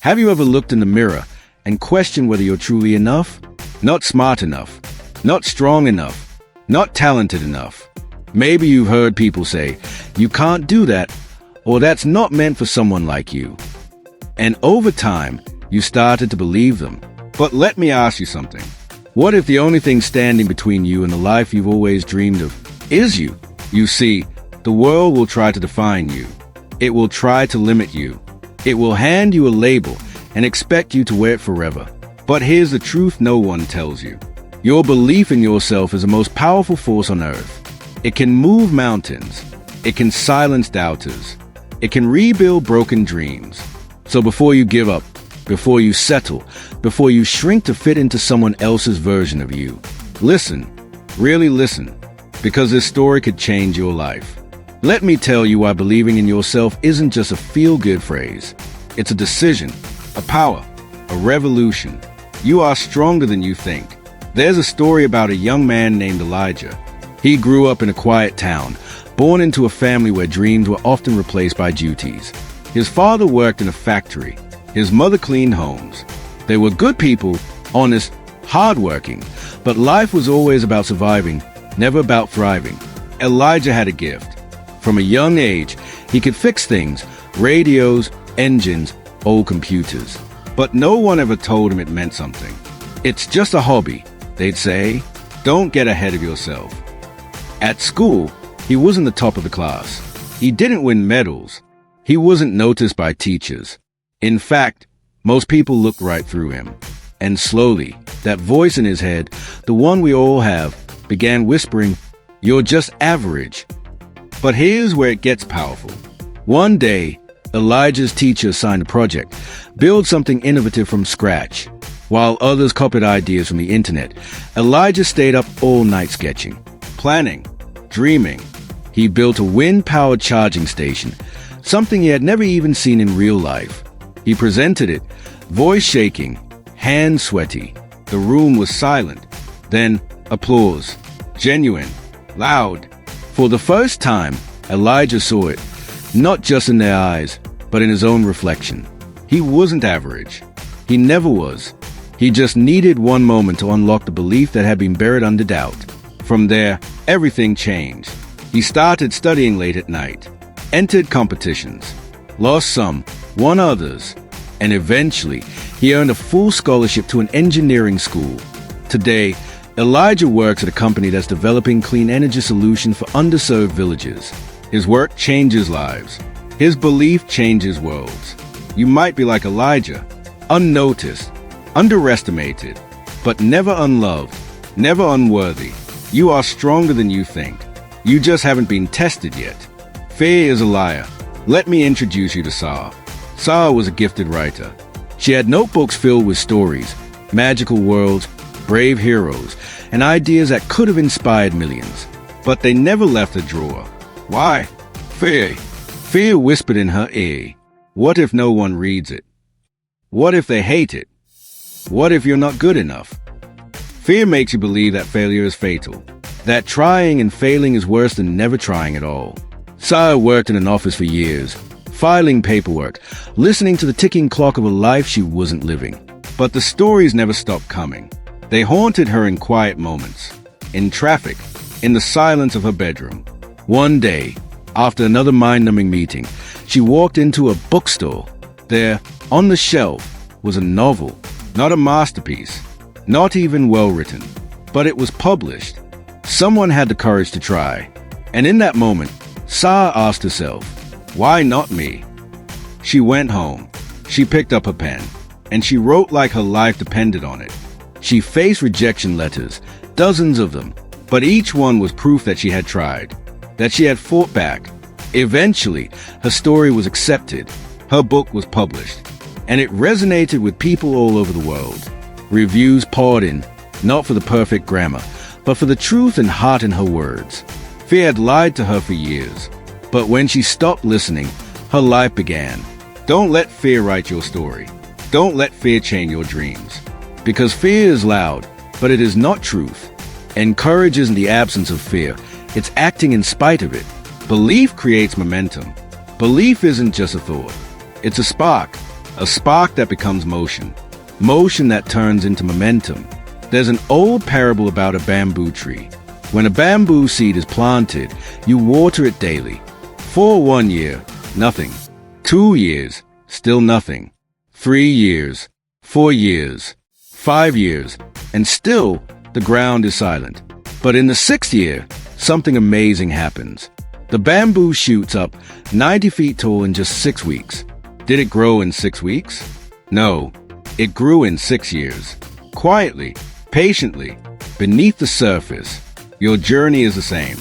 Have you ever looked in the mirror and questioned whether you're truly enough? Not smart enough, not strong enough, not talented enough. Maybe you've heard people say, you can't do that, or that's not meant for someone like you. And over time, you started to believe them. But let me ask you something. What if the only thing standing between you and the life you've always dreamed of is you? You see, the world will try to define you. It will try to limit you. It will hand you a label and expect you to wear it forever. But here's the truth no one tells you. Your belief in yourself is the most powerful force on earth. It can move mountains. It can silence doubters. It can rebuild broken dreams. So before you give up, before you settle, before you shrink to fit into someone else's version of you, listen, really listen, because this story could change your life. Let me tell you why believing in yourself isn't just a feel-good phrase. It's a decision, a power, a revolution. You are stronger than you think. There's a story about a young man named Elijah. He grew up in a quiet town, born into a family where dreams were often replaced by duties. His father worked in a factory. His mother cleaned homes. They were good people, honest, hardworking, but life was always about surviving, never about thriving. Elijah had a gift. From a young age, he could fix things, radios, engines, old computers. But no one ever told him it meant something. It's just a hobby, they'd say. Don't get ahead of yourself. At school, he wasn't the top of the class. He didn't win medals. He wasn't noticed by teachers. In fact, most people looked right through him. And slowly, that voice in his head, the one we all have, began whispering, "You're just average." But here's where it gets powerful. One day, Elijah's teacher assigned a project, build something innovative from scratch. While others copied ideas from the internet, Elijah stayed up all night sketching, planning, dreaming. He built a wind-powered charging station, something he had never even seen in real life. He presented it, voice shaking, hands sweaty. The room was silent. Then, applause. Genuine. Loud. For the first time, Elijah saw it, not just in their eyes, but in his own reflection. He wasn't average. He never was. He just needed one moment to unlock the belief that had been buried under doubt. From there, everything changed. He started studying late at night, entered competitions, lost some, won others, and eventually, he earned a full scholarship to an engineering school. Today, Elijah works at a company that's developing clean energy solutions for underserved villages. His work changes lives. His belief changes worlds. You might be like Elijah, unnoticed, underestimated, but never unloved, never unworthy. You are stronger than you think. You just haven't been tested yet. Fear is a liar. Let me introduce you to Sarah. Sarah was a gifted writer. She had notebooks filled with stories, magical worlds, brave heroes, and ideas that could have inspired millions. But they never left her drawer. Why? Fear. Fear whispered in her ear. What if no one reads it? What if they hate it? What if you're not good enough? Fear makes you believe that failure is fatal, that trying and failing is worse than never trying at all. Sarah worked in an office for years, filing paperwork, listening to the ticking clock of a life she wasn't living. But the stories never stopped coming. They haunted her in quiet moments, in traffic, in the silence of her bedroom. One day, after another mind-numbing meeting, she walked into a bookstore. There, on the shelf, was a novel, not a masterpiece, not even well-written, but it was published. Someone had the courage to try. And in that moment, Sarah asked herself, why not me? She went home. She picked up her pen, and she wrote like her life depended on it. She faced rejection letters, dozens of them, but each one was proof that she had tried, that she had fought back. Eventually, her story was accepted. Her book was published, and it resonated with people all over the world. Reviews poured in, not for the perfect grammar, but for the truth and heart in her words. Fear had lied to her for years, but when she stopped listening, her life began. Don't let fear write your story. Don't let fear chain your dreams. Because fear is loud, but it is not truth. And courage isn't the absence of fear. It's acting in spite of it. Belief creates momentum. Belief isn't just a thought. It's a spark. A spark that becomes motion. Motion that turns into momentum. There's an old parable about a bamboo tree. When a bamboo seed is planted, you water it daily. For 1 year, nothing. 2 years, still nothing. 3 years, 4 years, 5 years, and still the ground is silent. But in the 6th year, something amazing happens. The bamboo shoots up 90 feet tall in just 6 weeks. Did it grow in 6 weeks? No, it grew in 6 years. Quietly, patiently, beneath the surface. Your journey is the same.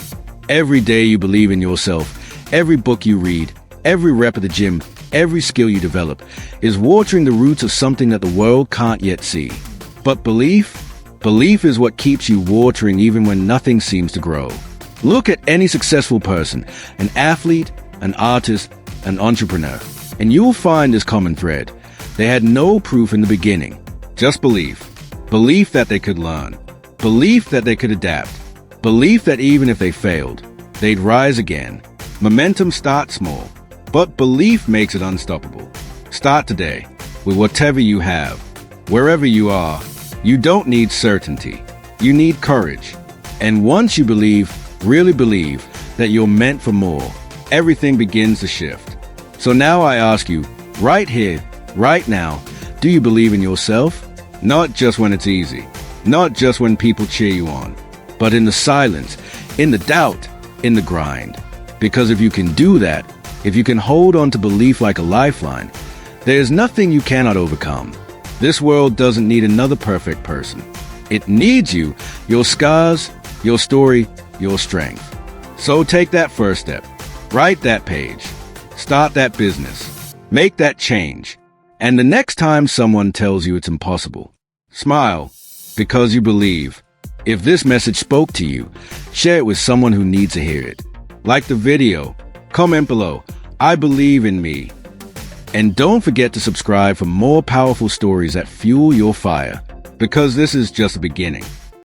Every day you believe in yourself, every book you read, every rep at the gym, every skill you develop is watering the roots of something that the world can't yet see. But belief is what keeps you watering even when nothing seems to grow. Look at any successful person, an athlete, an artist, an entrepreneur, and you'll find this common thread. They had no proof in the beginning, just belief. Belief that they could learn. Belief that they could adapt. Belief that even if they failed, they'd rise again. Momentum starts small, but belief makes it unstoppable. Start today with whatever you have. Wherever you are, you don't need certainty. You need courage. And once you believe, really believe, that you're meant for more, everything begins to shift. So now I ask you, right here, right now, do you believe in yourself? Not just when it's easy, not just when people cheer you on, but in the silence, in the doubt, in the grind. Because if you can do that, if you can hold on to belief like a lifeline, there's nothing you cannot overcome. This world doesn't need another perfect person. It needs you, your scars, your story, your strength. So take that first step. Write that page. Start that business. Make that change. And the next time someone tells you it's impossible, smile, because you believe. If this message spoke to you, share it with someone who needs to hear it. Like the video, comment below, I believe in me. And don't forget to subscribe for more powerful stories that fuel your fire, because this is just the beginning.